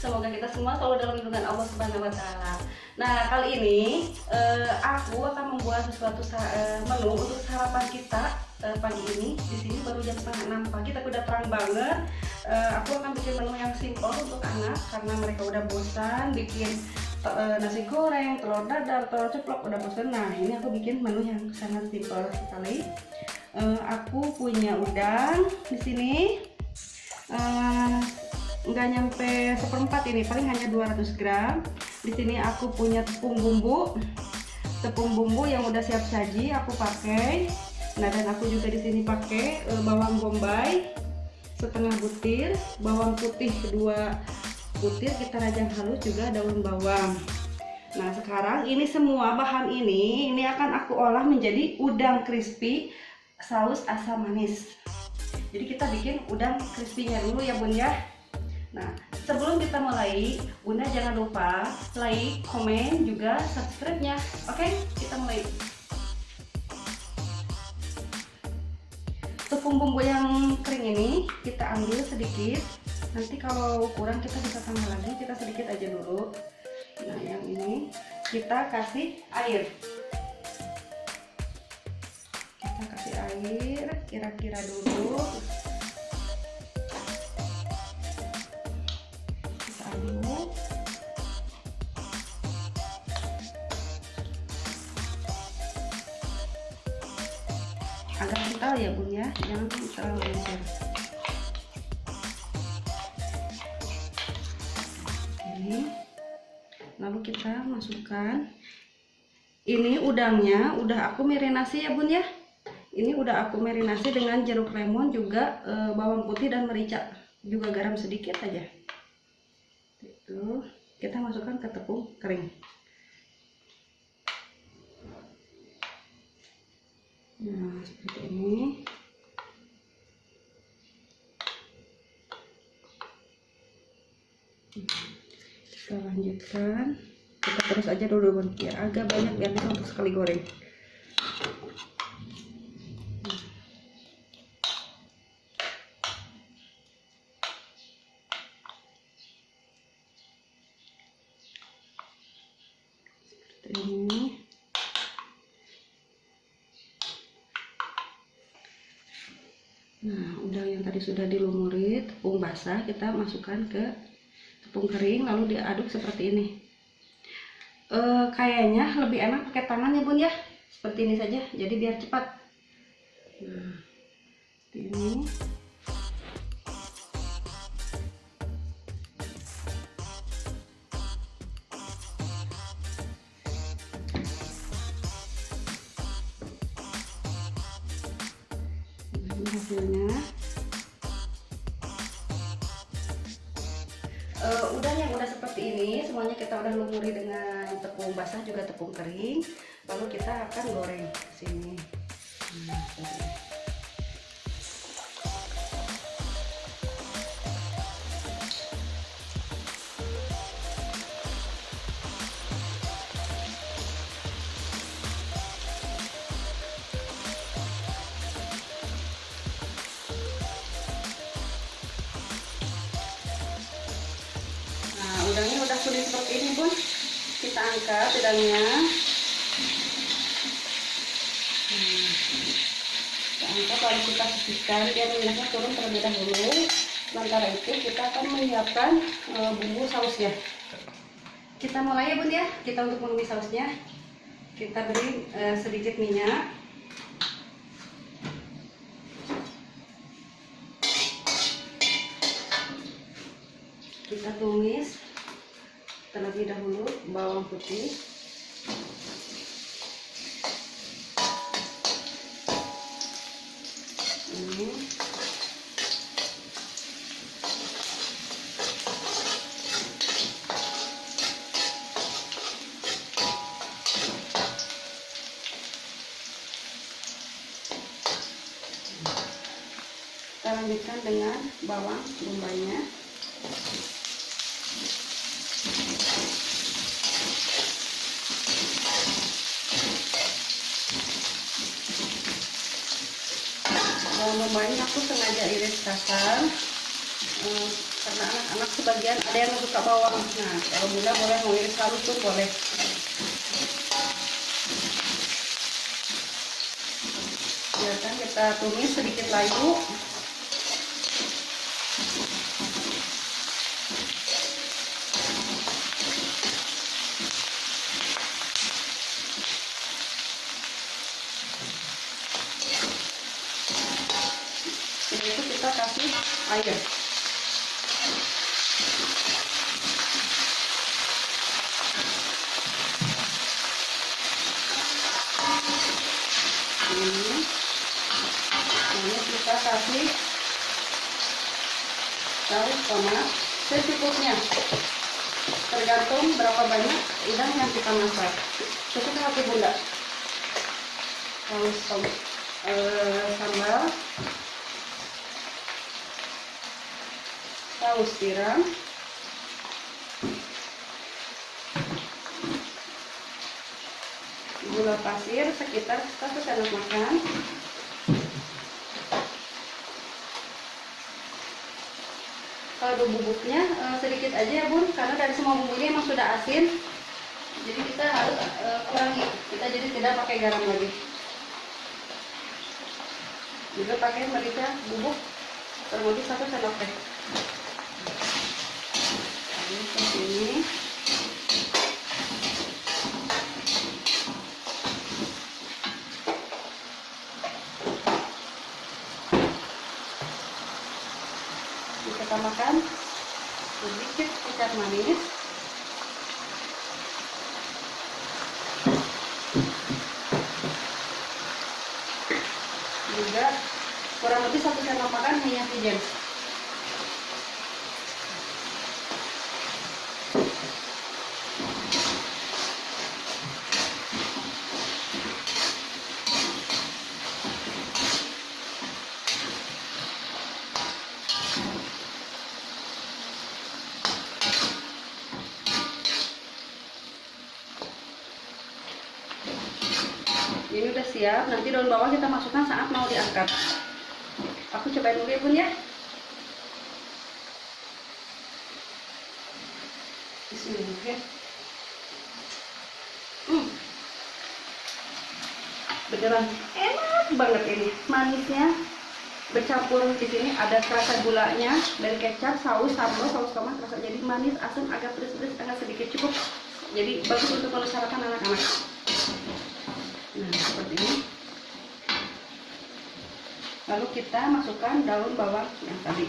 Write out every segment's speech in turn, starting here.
Semoga kita semua selalu dalam lindungan Allah Subhanahu wa taala. Nah, kali ini aku akan membuat sesuatu menu untuk sarapan kita pagi ini. Di sini baru jam setengah 6 pagi tapi udah terang banget. Aku akan bikin menu yang simpel untuk anak karena mereka udah bosan bikin nasi goreng, telur dadar, telur ceplok, udah bosan. Nah, ini aku bikin menu yang sangat simpel sekali. Aku punya udang di sini. Nggak nyampe seperempat ini, paling hanya 200 gram. Di sini aku punya tepung bumbu yang udah siap saji aku pakai. Nah, dan aku juga di sini pakai bawang bombay setengah butir, bawang putih 2 butir kita rajang halus, juga daun bawang. Nah, sekarang ini semua bahan ini akan aku olah menjadi udang crispy saus asam manis. Jadi kita bikin udang crispy-nya dulu ya Bun ya. Nah, sebelum kita mulai, Bunda jangan lupa like, komen, juga subscribe-nya. Oke, kita mulai. Tepung bumbu yang kering ini kita ambil sedikit. Nanti kalau kurang kita bisa tambah lagi, kita sedikit aja dulu. Nah, yang ini kita kasih air. Kita kasih air kira-kira dulu. Agak kental ya Bun ya, jangan terlalu encer. Ini lalu kita masukkan, ini udangnya udah aku marinasi ya Bun ya. Ini udah aku marinasi dengan jeruk lemon, juga bawang putih dan merica, juga garam sedikit aja. Itu kita masukkan ke tepung kering. Nah, seperti ini. Kita lanjutkan, kita terus aja dulu Bun, biar agak banyak biar bisa untuk sekali goreng. Seperti ini. Nah, udang yang tadi sudah dilumuri tepung basah kita masukkan ke tepung kering, lalu diaduk seperti ini. Kayaknya lebih enak pakai tangan ya Bun ya, seperti ini saja, jadi biar cepat. Nah, seperti ini. Ini hasilnya. Udang yang udah seperti ini semuanya kita udah lumuri dengan tepung basah juga tepung kering, lalu kita akan goreng ke sini. Nah, udangnya udah kuning seperti ini Bun, kita angkat udangnya. Kita angkat lalu kita sisihkan biar minyaknya turun terlebih dahulu. Sementara itu kita akan menyiapkan bumbu sausnya. Kita mulai ya Bun ya. Kita untuk menumis sausnya kita beri sedikit minyak. Kita tumis terlebih dahulu bawang putih, ini kita lanjutkan dengan bawang bombaynya. Bawang bombay aku sengaja iris kasar karena anak-anak sebagian ada yang suka bawang. Nah, kalau bunda boleh mau iris halus pun boleh. Biarkan kita tumis sedikit layu. Setelah itu kita kasih air. Ini kita kasih saus tomat secukupnya, tergantung berapa banyak udang yang kita masak. Cukup hati bunda. Saus sambal, saus tiram, gula pasir sekitar 1 sendok makan, kaldu bubuknya sedikit aja ya bun, karena dari semua bumbu ini emang sudah asin, jadi kita harus kurangi, kita jadi tidak pakai garam lagi. Juga pakai merica bubuk kurang lebih 1 sendok teh. Ini seperti ini. Kita tambahkan sedikit kecap manis, juga kurang lebih 1 sendok makan minyak wijen. Ini udah siap, nanti daun bawang kita masukkan saat mau diangkat. Aku cobain dulu ya bun ya. Bismillahirrahmanirrahim. Beneran enak banget ini, manisnya bercampur di sini, ada kerasa gulanya dari kecap, saus sambal, saus tomat, rasa jadi manis, asam, agak pedas-pedas, agak sedikit cukup. Jadi bagus untuk menu sarapan anak-anak. Nah, seperti ini. Lalu kita masukkan daun bawang yang tadi.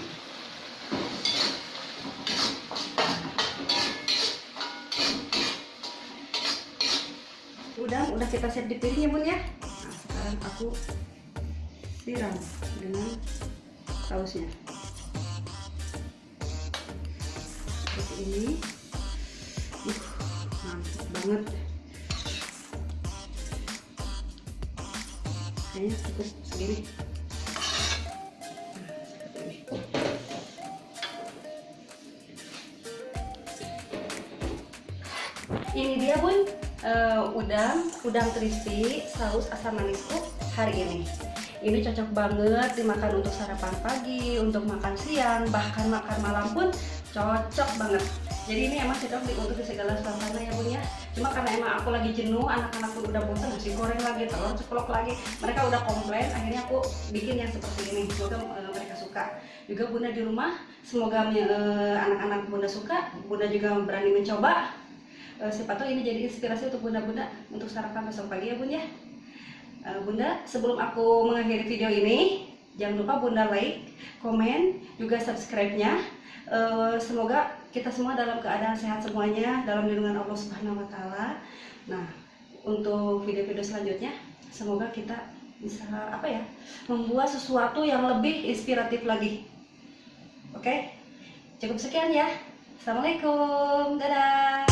Udah kita siap di piring ya bun ya. Nah, sekarang aku siram dengan sausnya. Seperti ini. Mantap banget. Kayaknya cukup segini. Ini dia bun, udang crispy saus asam manisku hari ini. Ini cocok banget dimakan untuk sarapan pagi, untuk makan siang, bahkan makan malam pun cocok banget. Jadi ini emang cocok untuk di segala suasana ya bun ya. Cuma karena emang aku lagi jenuh, anak-anak pun udah bosan nasi goreng lagi, telur ceplok lagi, mereka udah komplain, akhirnya aku bikin yang seperti ini. Semoga mereka suka. Juga bunda di rumah, semoga anak-anak bunda suka, bunda juga berani mencoba. Siapa tahu ini jadi inspirasi untuk bunda-bunda untuk sarapan besok pagi ya bun ya. Bunda, sebelum aku mengakhiri video ini, jangan lupa bunda like, komen, juga subscribe-nya. Semoga kita semua dalam keadaan sehat semuanya, dalam lindungan Allah Subhanahu wa Ta'ala. Nah, untuk video-video selanjutnya, semoga kita bisa membuat sesuatu yang lebih inspiratif lagi. Oke, cukup sekian ya. Assalamualaikum, dadah.